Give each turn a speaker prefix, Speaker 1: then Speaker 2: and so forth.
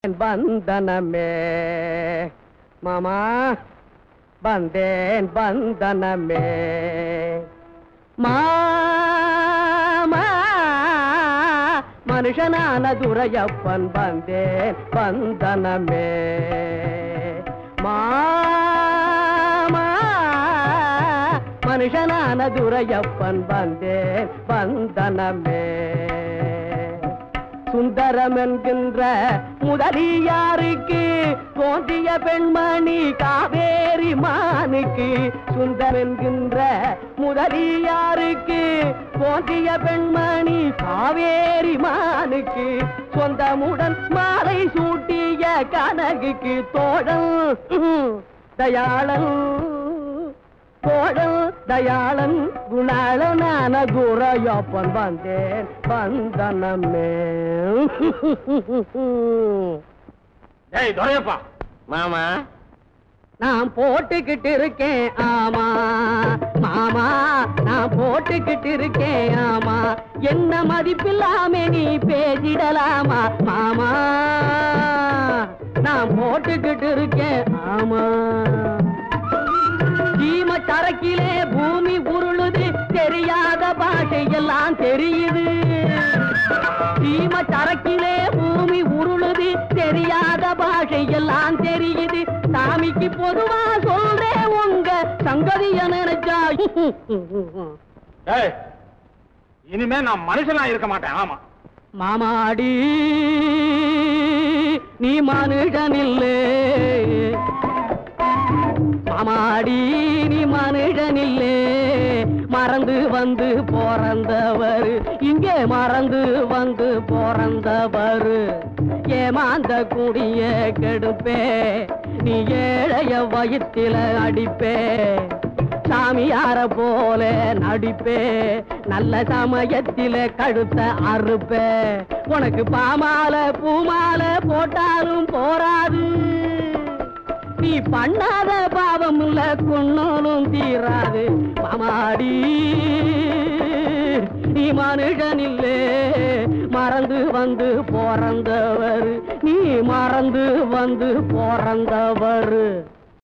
Speaker 1: बंदनमे मामा बंदेन बंदनमे मामा मनुष्यनान दुरयप्पन बंदेन बंदनमे मामा मनुष्यनान दुरयप्पन बंदेन बंदनमे சுந்தரம் என்கின்ற முதலியாருக்கு தோன்றிய பெண்மணி காவேரி மானுக்கு சுந்தரம் என்கின்ற முதலியாருக்கு தோன்றிய பெண்மணி காவேரி மானுக்கு சொந்தமுடன் மாலை சூட்டிய கனகுக்கு தோழன் தயாளன் தோழன் தயாளன் குணாளனான குரையப்பன் வந்தேன் வந்தனமே.
Speaker 2: ஏய் துரையப்பா
Speaker 1: மாமா நான் போட்டுக்கிட்டு இருக்கேன் ஆமா மாமா நான் போட்டுக்கிட்டு இருக்கேன் ஆமா என்ன மதிப்பில்லாம நீ பேசிடலாமா மாமா நான் போட்டுக்கிட்டு இருக்கேன் ஆமா சீம சரக்கிலே பூமி உருளுது தெரியாத பாஷை எல்லாம் தெரியுது சீம சரக்கிலே பூமி உருளுது தெரியாத பாஷை எல்லாம் தெரியுது சாமிக்கு பொதுவா சொல்றேன் உங்க சங்கதிய நினைச்சா
Speaker 2: இனிமே நான் மனுஷனா இருக்க மாட்டேன். ஆமா
Speaker 1: மாமாடி நீ மனுஷன் இல்லே மாமாடி நீ மனுஷன் இல்லே மறந்து வந்து பிறந்தவர் இங்கே மறந்து வந்து பிறந்தவர் ஏமாந்த கூடிய கெடுப்பே நீ ஏழைய வயிற்றில அடிப்பே சாமியார போல நடிப்பே நல்ல சமயத்தில கழுத்த அறுப்பே உனக்கு பாமால பூமால போட்டாலும் போராது நீ பண்ணாத பாவம் இல்ல கொன்னாலும் தீராது மாமாடி நீ மனுஷன் இல்லே மறந்து வந்து பிறந்தவர் நீ மறந்து வந்து பிறந்தவர்.